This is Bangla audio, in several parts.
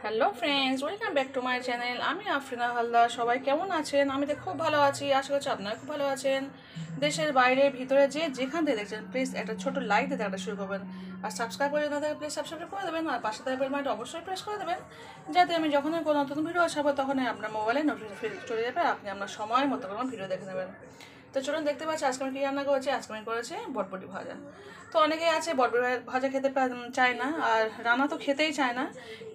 Hello friends, welcome back to my channel. আমি আফরিনা হালদার। সবাই কেমন আছেন? আমি তো খুব ভালো আছি, আশা করছি আপনারা খুব ভালো আছেন। দেশের বাইরে ভিতরে যে যেখান থেকে দেখছেন প্লিজ একটা ছোট লাইক দিতে একটা শুরু করবেন। আর সাবস্ক্রাইব করে না থাকে প্লিজ সাবস্ক্রাইব করে দেবেন। আর পাশে থাকা বেল বাটনটা অবশ্যই প্রেস করে দেবেন, যাতে আমি যখনই কোনো নতুন ভিডিও ছাড়বো তখনই আপনার মোবাইলে নোটিফিকেশন চলে যাবে, আপনি আপনার সময় মতো কোনো ভিডিও দেখে নেবেন। তো চলুন দেখতে পাচ্ছি আজকে আমি কী রান্না করেছি। আজকে আমি করেছি বটবটি ভাজা। তো অনেকেই আছে বটবটি ভাজা খেতে চায় না, আর রান্না তো খেতেই চায় না,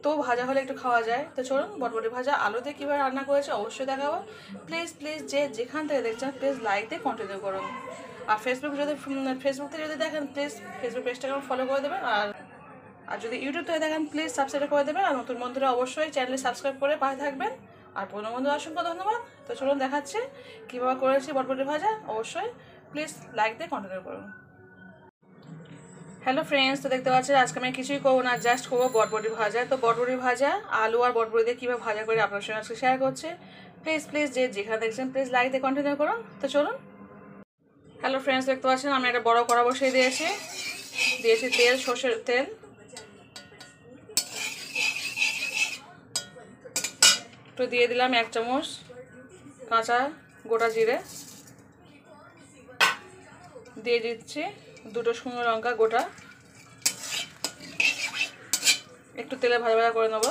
তো ভাজা হলে একটু খাওয়া যায়। তো চলুন বটবটি ভাজা আলু দিয়ে কীভাবে রান্না করেছে অবশ্যই দেখাবো। প্লিজ যে যেখান থেকে দেখছেন প্লিজ লাইক দিয়ে কন্টিনিউ করুন। আর ফেসবুক থেকে যদি দেখেন প্লিজ ফেসবুক পেজটাকে ফলো করে দেবেন। আর যদি ইউটিউব থেকে দেখেন প্লিজ সাবস্ক্রাইব করে দেবেন। আর নতুন বন্ধুরা অবশ্যই চ্যানেলে সাবস্ক্রাইব করে পাশে থাকবেন। আর পুরনো বন্ধু অসংখ্য ধন্যবাদ। তো চলুন দেখাচ্ছে কীভাবে করেছি বটবটি ভাজা, অবশ্যই প্লিজ লাইক দিয়ে কন্টিনিউ করুন। হ্যালো ফ্রেন্ডস, তো দেখতে পাচ্ছেন আজকে আমি কিছুই করবো না, জাস্ট করবো বটবটি ভাজা। তো বটবটি ভাজা আলু আর বটবটি দিয়ে কীভাবে ভাজা করে আপনার সঙ্গে আজকে শেয়ার করছে। প্লিজ যে যেখানে দেখছেন প্লিজ লাইক দিয়ে কন্টিনিউ করুন। তো চলুন। হ্যালো ফ্রেন্ডস, দেখতে পাচ্ছেন আমি একটা বড় কড়া বসিয়ে দিয়েছি তেল, সর্ষের তেল। একটু দিয়ে দিলাম 1 চামচ কাঁচা গোটা জিরে, দিয়ে দিচ্ছি 2টো শুকনো লঙ্কা গোটা। একটু তেলে ভাজা করে নেবো।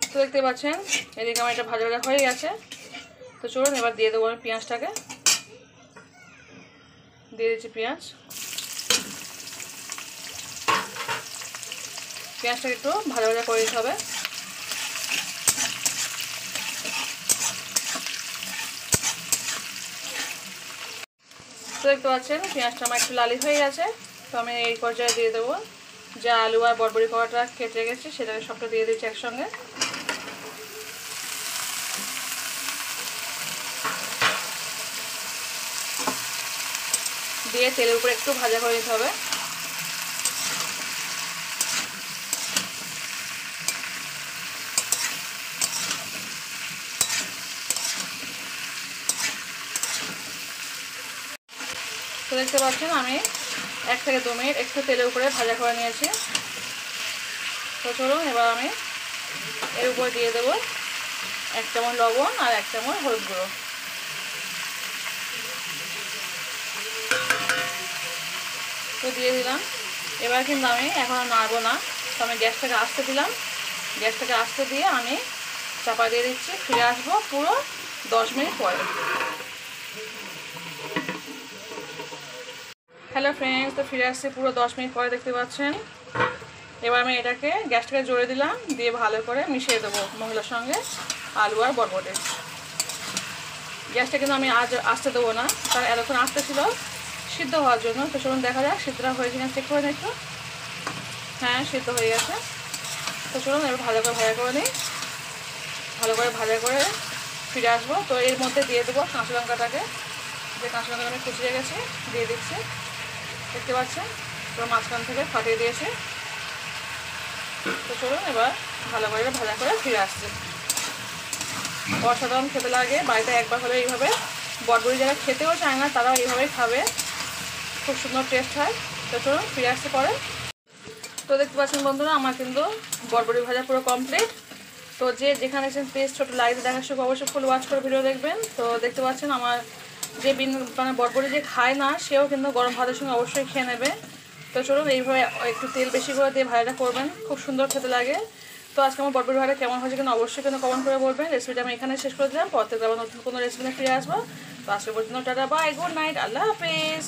তো দেখতে পাচ্ছেন এদিকে আমার এটা ভাজা হয়ে গেছে। তো চলুন এবার দিয়ে দেবো আমি পেঁয়াজটাকে। দিয়ে দিচ্ছি পেঁয়াজটাকে একটু ভাজা করে দিতে হবে। তো দেখতে পাচ্ছেন পেঁয়াজটা আমার একটু লালি হয়ে গেছে। তো আমি এই পর্যায়ে দিয়ে দেবো যা আলু আর বটবটি কড়াটা কেটে রেখেছি সেটাকে সবটা দিয়ে দিচ্ছি একসঙ্গে। দিয়ে তেলের উপরে একটু ভাজা করে দিতে হবে। তো দেখতে পাচ্ছেন আমি 1 থেকে 2 মিনিট একটু তেলের উপরে ভাজা করে নিয়েছি। তো চলুন এবার আমি এর উপরে দিয়ে দেবো 1 চামচ লবণ আর 1 চামচ হলুদ গুঁড়ো। তো দিয়ে দিলাম। এবার কিন্তু আমি এখন নাড়বো না, তো আমি গ্যাসটাকে আস্তে দিলাম। গ্যাসটাকে আস্তে দিয়ে আমি চাপা দিয়ে দিচ্ছি। ফিরে আসবো পুরো 10 মিনিট পরে। হ্যালো ফ্রেন্ডস, তো ফিরে আসছি পুরো 10 মিনিট পরে, দেখতে পাচ্ছেন। এবার আমি এটাকে গ্যাসটাকে জোরে দিলাম, দিয়ে ভালো করে মিশিয়ে দেবো মশলার সঙ্গে আলু আর বটবটি। গ্যাসটা কিন্তু আমি আজ আসতে দেবো না, কারণ এতক্ষণ আসতে ছিল সিদ্ধ হওয়ার জন্য। তো চলুন দেখা যাক সিদ্ধটা হয়েছে কিনা চেক করে নিই একটু। হ্যাঁ, সিদ্ধ হয়ে গেছে। তো চলুন এবার ভালো করে ভাজা করে নিই। ভালো করে ভাজা করে ফিরে আসবো। তো এর মধ্যে দিয়ে দেবো কাঁচা লঙ্কাটাকে, যে কাঁচা লঙ্কাটা আমি কুচিয়ে গেছি দিয়ে দিচ্ছি। দেখতে পাচ্ছেন পুরো মাঝখান থেকে ফাটিয়ে দিয়েছি। তো চলুন এবার ভালো করে ভাজা করে ফিরে আসছে। অসাধারণ খেতে লাগে। বাড়িতে একবার হলে এইভাবে বটবটি যারা খেতেও চায় না তারাও এইভাবেই খাবে, খুব সুন্দর টেস্ট হয়। তো চলুন ফিরে আসতে পরে। তো দেখতে পাচ্ছেন বন্ধুরা আমার কিন্তু বটবটি ভাজা পুরো কমপ্লিট। তো যে যেখানে আছেন প্লিজ ছোটো লাইক দেখার সঙ্গে অবশ্যই ফুল ওয়াচ করে ভিডিও দেখবেন। তো দেখতে পাচ্ছেন আমার যে মানে বটবটি যে খায় না সেও কিন্তু গরম ভাতের সঙ্গে অবশ্যই খেয়ে নেবে। তো চলুন এইভাবে একটু তেল বেশি করে দিয়ে ভাজাটা করবেন, খুব সুন্দর খেতে লাগে। তো আজকে আমার বটবটি ভাজা কেমন হয়েছে কিন্তু অবশ্যই কিন্তু কমেন্ট করে বলবেন। রেসিপিটা আমি এখানে শেষ করে দিলাম, পর থেকে আবার নতুন কোনো রেসিপি ফিরে আসবো। তো আজকে পর্যন্ত টাটা, বাই, গুড নাইট, আল্লাহ হাফেজ।